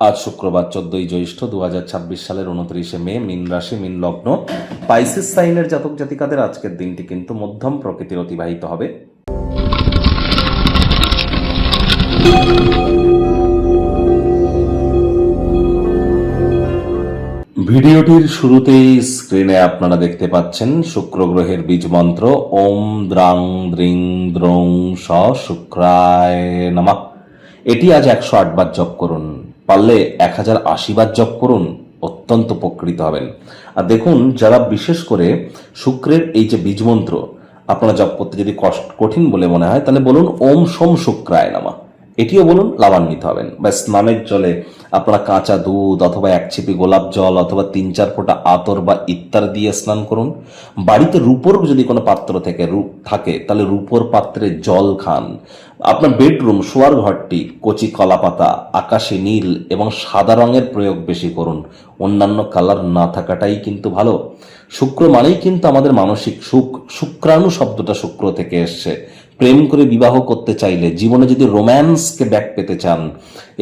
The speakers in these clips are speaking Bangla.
আজ শুক্রবার 14ই জ্যৈষ্ঠ 2026 সালের 29শে মে। মীন রাশি, মীন লগ্ন, পাইসিস সাইনের জাতক জাতিকাদের আজকের দিনটি কিন্তু মধ্যম প্রকৃতির অতিবাহিত হবে। ভিডিওটির শুরুতেই স্ক্রিনে আপনারা দেখতে পাচ্ছেন শুক্র গ্রহের বীজ মন্ত্র ওম দ্রাং দ্রিং দ্রং স শুক্রায় নমঃ। এটি আজ 108 বার জপ করুন, পারলে 1080 বার জপ করুন, অত্যন্ত উপকৃত হবেন। আর দেখুন, যারা বিশেষ করে শুক্রের এই যে বীজ মন্ত্র আপনারা জপ করতে যদি কঠিন বলে মনে হয়, তাহলে বলুন ওম সোম শুক্রায় নমঃ। এটিও বলুন, লাভান্বিত হবেন। বা স্নানের জলে আপনারা কাঁচা দুধ অথবা এক ছিপি গোলাপ জল অথবা 3-4 ফোঁটা আতর বা ইত্যাদি দিয়ে স্নান করুন। বাড়িতে রূপোর যদি কোনো পাত্র থাকে তাহলে রূপোর পাত্রে জল খান। আপনার বেডরুম, শোয়ার ঘরটি কচি কলাপাতা, আকাশি নীল এবং সাদা রঙের প্রয়োগ বেশি করুন। অন্যান্য কালার না থাকাটাই কিন্তু ভালো। শুক্র মানেই কিন্তু আমাদের মানসিক সুখ। শুক্রাণু শব্দটা শুক্র থেকে এসছে। প্রেম করে বিবাহ করতে চাইলে, জীবনে যদি রোম্যান্সকে ব্যাক পেতে চান,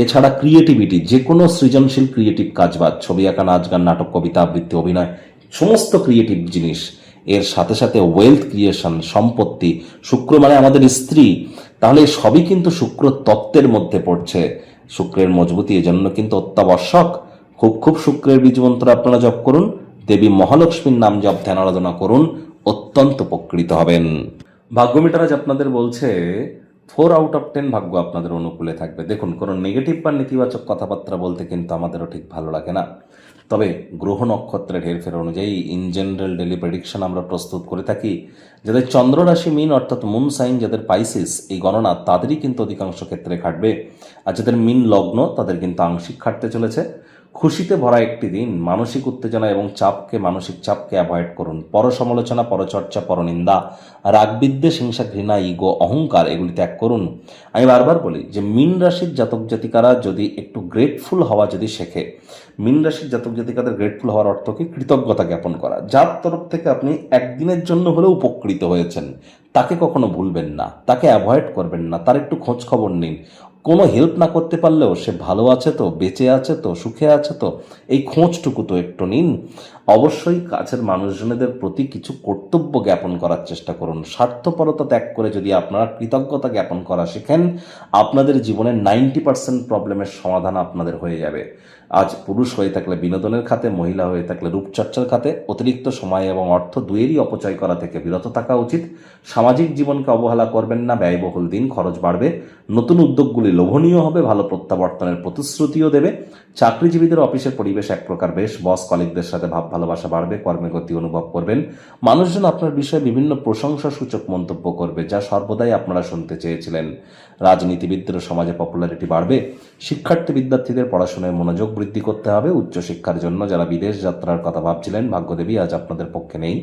এছাড়া ক্রিয়েটিভিটি, যে কোনো সৃজনশীল ক্রিয়েটিভ কাজবাজ, ছবি আঁকা, নাচ গান, নাটক, কবিতা আবৃত্তি, অভিনয়, সমস্ত ক্রিয়েটিভ জিনিস, এর সাথে সাথে ওয়েলথ ক্রিয়েশন, সম্পত্তি, শুক্র মানে আমাদের স্ত্রী, তাহলে সবই কিন্তু শুক্র তত্ত্বের মধ্যে পড়ছে। শুক্রের মজবুতি এজন্য কিন্তু অত্যাবশ্যক। খুব খুব শুক্রের বীজ মন্ত্র আপনারা জপ করুন, দেবী মহালক্ষ্মীর নাম জপ ধ্যান আরাধনা করুন, অত্যন্ত উপকৃত হবেন। ভাগ্যমিটার আজ আপনাদের বলছে 4/10 ভাগ্য আপনাদের অনুকূলে থাকবে। দেখুন, কোনো নেগেটিভ বা নেতিবাচক কথাবার্তা বলতে কিন্তু আমাদেরও ঠিক ভালো লাগে না, তবে গ্রহ নক্ষত্রের হেরফের অনুযায়ী ইন জেনারেল ডেলি প্রেডিকশন আমরা প্রস্তুত করে থাকি। যাদের চন্দ্র রাশি মীন অর্থাৎ মুন সাইন, যাদের পাইসিস, এই গণনা তাদেরই কিন্তু অধিকাংশ ক্ষেত্রে খাটবে। আর যাদের মীন লগ্ন তাদের কিন্তু আংশিক খাটতে চলেছে। খুশিতে ভরা একটি দিন। মানসিক উত্তেজনা এবং মানসিক চাপকে অ্যাভয়েড করুন। পর সমালোচনা, পরচর্চা, পরনিন্দা, রাগ বিদ্বেষ, হিংসা, ঘৃণা, ইগো, অহংকার এগুলি ত্যাগ করুন। আমি বারবার বলি যে মীন রাশির জাতক জাতিকারা যদি একটু গ্রেটফুল হওয়া যদি শেখে, মীন রাশির জাতক জাতিকাদের গ্রেটফুল হওয়ার অর্থ কি? কৃতজ্ঞতা জ্ঞাপন করা। যার তরফ থেকে আপনি একদিনের জন্য হলেও উপকৃত হয়েছেন, তাকে কখনো ভুলবেন না, তাকে অ্যাভয়েড করবেন না, তার একটু খোঁজ খবর নিন। কোনো হেল্প না করতে পারলেও সে ভালো আছে তো, বেঁচে আছে তো, সুখে আছে তো, এই খোঁজটুকু তো একটু নিন। অবশ্যই কাছের মানুষজনদের প্রতি কিছু কর্তব্য জ্ঞাপন করার চেষ্টা করুন। স্বার্থপরতা ত্যাগ করে যদি আপনারা কৃতজ্ঞতা জ্ঞাপন করা শেখেন, আপনাদের জীবনের 90% প্রবলেমের সমাধান আপনাদের হয়ে যাবে। আজ পুরুষ হয়ে থাকলে বিনোদনের খাতে, মহিলা হয়ে থাকলে রূপচর্চার খাতে অতিরিক্ত সময় এবং অর্থ দুয়েরই অপচয় করা থেকে বিরত থাকা উচিত। সামাজিক জীবনকে অবহেলা করবেন না। ব্যয়বহুল দিন, খরচ বাড়বে। নতুন উদ্যোগগুলি লোভনীয় হবে, ভালো প্রত্যাবর্তনের প্রতিশ্রুতিও দেবে। চাকরিজীবীদের অফিসের পরিবেশ এক প্রকার বেশ। বস কলিগদের সাথে ভাব ভালোবাসা বাড়বে, কর্মে গতি অনুভব করবেন। মানুষজন আপনার বিষয়ে বিভিন্ন প্রশংসা সূচক মন্তব্য করবে, যা সর্বদাই আপনারা শুনতে চেয়েছিলেন। রাজনীতিবিদদের সমাজে পপুলারিটি বাড়বে। শিক্ষার্থী বিদ্যার্থীদের পড়াশোনায় মনোযোগ বৃদ্ধি করতে হবে। উচ্চশিক্ষার জন্য যারা বিদেশ যাত্রার কথা ভাবছিলেন, ভাগ্যদেবী আজ আপনাদের পক্ষে নেই।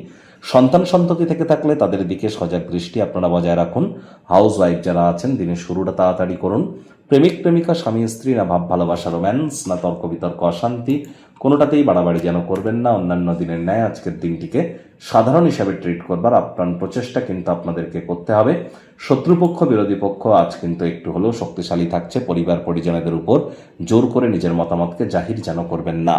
সন্তান সন্ততি থেকে থাকলে তাদের দিকে সজাগ দৃষ্টি আপনারা বজায় রাখুন। হাউস ওয়াইফ যারা আছেন, দিনের শুরুটা তাড়াতাড়ি করুন। প্রেমিক প্রেমিকা, স্বামী স্ত্রী, না ভাব ভালোবাসা রোম্যান্স, না তর্ক বিতর্ক অশান্তি, কোনোটাতেই বাড়াবাড়ি যেন করবেন না। অন্যান্য দিনের ন্যায় আজকের দিনটিকে সাধারণ হিসাবে ট্রিট করবার আপ্রাণ প্রচেষ্টা কিন্তু আপনাদেরকে করতে হবে। শত্রুপক্ষ, বিরোধী পক্ষ আজ কিন্তু একটু হলেও শক্তিশালী থাকছে। পরিবার পরিজনদের উপর জোর করে নিজের মতামতকে জাহির যেন করবেন না।